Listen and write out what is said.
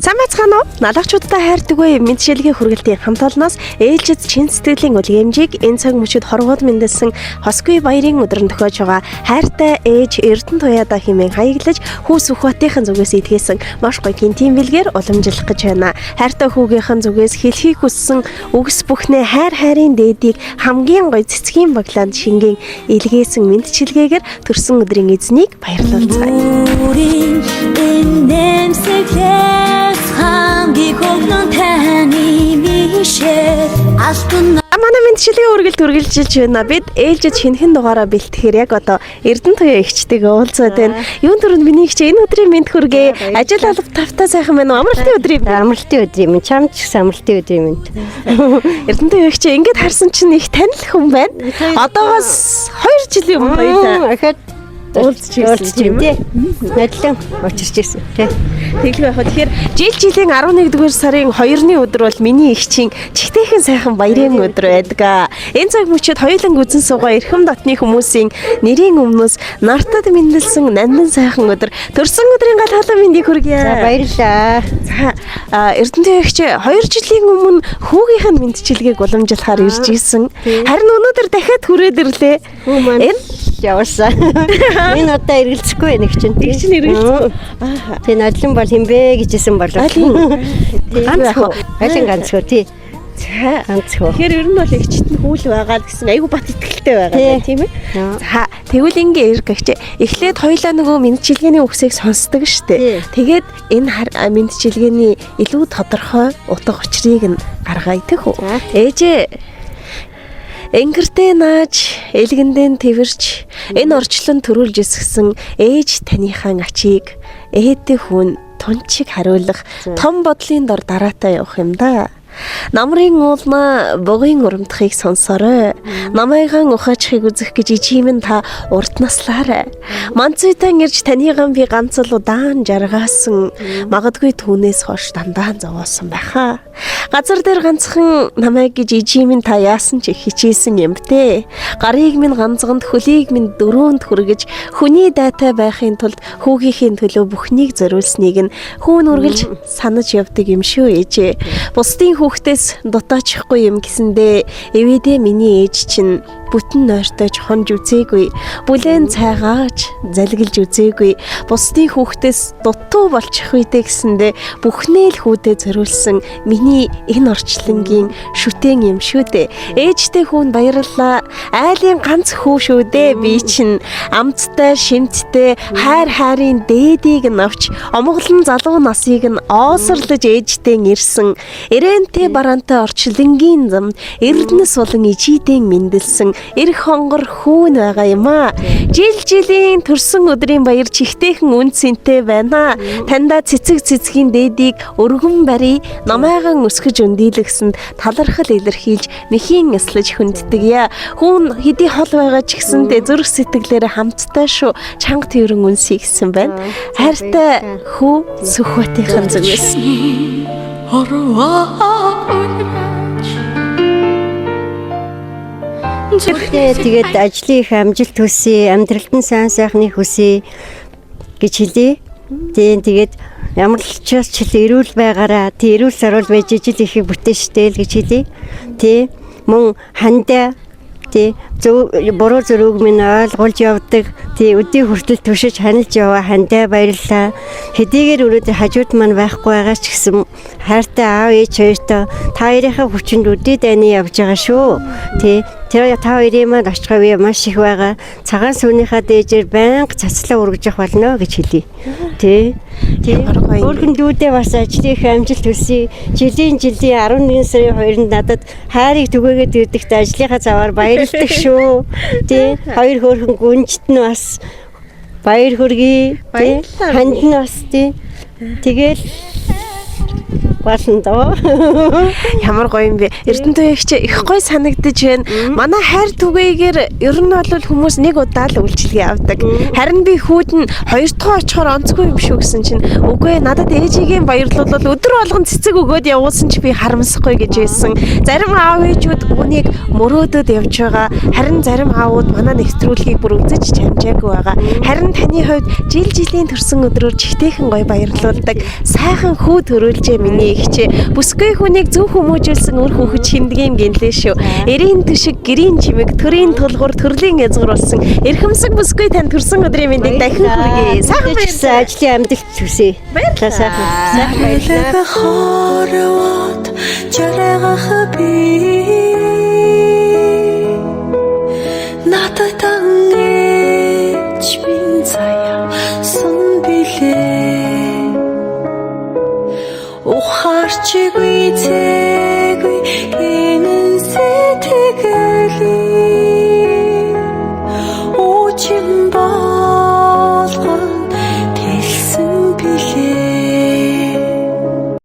Сайн байцгаана уу? Налагчуудтай хайрдаг үе мэдшилгийн хүргэлтийн хамт олноос ээлжид чин сэтгэлийн үлгээмжийг энэ цаг мөчид хорвоод мэндэлсэн Хосгүй баярын өдрөнд төхөж байгаа хайртай ээж Эрдэнэ Туяада хэмээн хаяглаж хүү Сүхбаатынхын зүгээс идгээсэн маш гоё гинтийн бэлгээр уламжлах гэж байна. Хайртай хүүгийнхэн зүгээс хэлхийг хүссэн үгс бүхнээ хайрын дээдийг хамгийн гоё цэцгийн баглаанд шингэн илгээсэн мэдчилгээгээр төрсөн өдрийн эзнийг баярлуулцгаая. Манай мэдчилгээ үргэлж үргэлжилж байна. Бид ээлжид шинэхэн дугаараа бэлтгэхээр яг одоо Эрдэнэ Туяа ихчтэйгээ уулзаад байна. Юун төрөнд миний ихч энэ өдрийн мэд хүргээ. Ажил алба тавтаа сайхан байна уу? Амралтын өдрийн мэд. Чамд ч гэсэн амралтын өдрийн мэд. Эрдэнэ Туяа ихч ингээд харсан чинь их танил хүн байна. Одоогоос 2 жилийн өмнө байлаа. Ахад уулзч ирсэн тийм үү? Надлан очирч ирсэн тий. Тэглэв яг. Тэгэхээр жилийн 11-р сарын 2-ны өдөр бол миний ихчийн чигтэйхэн сайхан баярын өдөр байдаг. Энэ цаг мөчид хоёуланг үзэн суугаа эрхэм дотны хүмүүсийн нэрийн өмнөөс нартад мэндэлсэн нандин сайхан өдөр. Төрсөн өдрийн гал халуун мэндийг хүргье. За баярлалаа. За Эрдэнэ Туяа ихч 2 жилийн өмнө хүүгийнх нь мэдчилгээг уламжлахаар ирж исэн. Харин өнөөдөр дахиад хүрээд ирлээ. Энэ явсан. Энэ одоо эргэлзэхгүй нэг чинь. Нэг чинь эргэлзэхгүй. Тэ надлан бол хинбэ гэжсэн болов. Алин ганцхөө тий. За ганцхөө. Тэгэхээр ер нь бол ихчт нь хүүл байгаа гэсэн айгу бат итгэлтэй байгаа тийм ээ. За тэгвэл ингээ эрг гэгч эхлээд хоёлаа нөгөө мэдчилгээний үгсийг сонсдог штэ. Тэгээд энэ мэдчилгээний илүү тодорхой утга учирыг нь гаргая гэх үү. Ээжээ Энгэртэй нааж, элгэндэн тэрвэрч энэ орчлон төрүүлж өсгсөн ээж таныхаа ачийг ээдээ хүн тунчиг хариулах том бодлын дор дараатай явах юм да. Намрын уулма бугын урамдахыг сонсорой. Намайгаан ухаачихыг үзэх гэж ижимэн та урд наслаарай. Манцуйтан ирж таныгаан би ганц л удаан жаргаасан. Магадгүй түүнээс хойш дандаа зовоосон байхаа. Газар дээр ганцхан намайг гэж ижимэн та яасан ч хичээсэн юм бэ. Гарыг минь ганцганд хөлийг минь дөрөөнд хүргэж хүний дайтай байхын тулд хүүгийнхээ төлөө бүхнийг зориулсныг нь хүүн үргэлж санаж явдаг юм шүү ээжээ. Бусдын хүүхдээс дутаачихгүй юм гэсэндээ эвэдээ миний ээж чинь бүтэн нойртойч хонж үзээгүй. Бүлээн цайгааж залгилж үзээгүй. Бусдын хүүхдээс дутуу болчих үедээ гэсэндээ бүхнээ л хүүдээ зориулсан миний энэ орчлонгийн шүтэн юм шүү дээ. Ээжтэй хүүн баярлалаа. Айлын ганц хүү шүү дээ. Би чинь амттай, шинттэй, хайрын дээдийг нь авч омголон залуу насыг нь оосрлож ээжтэй ирсэн. Ирэнтэй бараантай орчлонгийн зам эрдэнэс болон ижидэн мэндэлсэн эрх хонгор хүүн байгаа юм аа. Жилийн төрсөн өдрийн баяр чихтэйхэн үнцэнтэй байна. Тандаа цэцгийн дээдийг өргөн барий намайгаан өсгөж өндийлгсэнд талархал илэрхийлж нэхийн эслэж хүнддэг. Хүүн хэдий хол байгаа ч гэсэндээ зүрх сэтгэлээр хамттай шүү. Чанга тэрэн үнсий гэсэн байна. Хайртай хүү Сүхбаатынхын зүгээс. Тэгээд ажлын их амжилт хүсье, амьдралд нь сайн сайхныг хүсье гэж хэлье. Тэгээд ямар ч эрүүл байгаараа, эрүүл сарвал байж ижил ихийг бүтээштэй л гэж хэлье. Мөн хандаа буруу зөрүүг минь ойлгуулж явдаг. Өдний хүртэл түшиж ханилж яваа хандаа баярлалаа. Хэдийгээр өнөөдөр хажууд маань байхгүй байгаа ч гэсэн хайртай аав ээж хоёртой та хоёрынхаа хүчинд өдний дайны явж байгаа шүү. Тэр та хоёрын маань оч хавь маш их байгаа. Цагаан сүүнийхаа дээжээр байнга цацлаа үргэж явах болно гэж хэлье. Өөрхөн дүүдээ бас ажлын их амжилт хүсье. Жилийн 11 сарын 2-нд надад хайрыг түгээгээд ирдэгт ажлынхаа заваар баярлалаа шүү. Хоёр хөөрхөн гүнжт нь бас баяр хүргэе. Ханд нь бас тэгэл Болно доо. Ямар гоё юм бэ? Эрдэнэт ягч их гоё санагдаж байна. Манай хайр түгээгээр ер нь бол хүмүүс нэг удаа л үйлчилгээ авдаг. Харин би хүүд нь хоёр дахь очихоор онцгүй юм шүү гэсэн чинь үгүй надад ээжигийн баярлуулал өдөр болгон цэцэг өгөөд явуулсан чи би харамсахгүй гэж байсан. Зарим аав ээжүүд үнийг мөрөөдөд явж байгаа. Харин зарим аавууд манай нэвтрүүлгийг бүр үзэж чамжаагүй байгаа. Харин таны хувьд жилийн төрсөн өдрөөр чихтэйхэн гоё баярлуулдаг. Сайхан хүү төрүүлжээ миний ихчээ. Бүсгүй хүнийг зөв хүмүүжүүлсэн үр хөвгч хиндгийн гинлээ шүү. Эрийн төшиг, гэрийн чимэг, төрийн тулгуур, төрлийн язгууруулсан эрхэмсэг бүсгүй тань төрсөн өдрийн мэндийг дахин хүргэе. Сайхан баярлалаа. Ажлын амжилт хүсье. Баярлалаа. Сайхан баярлалаа. хорвот жаргах би надад ангиж минь заяа сон билээ ухаарчгүй зэ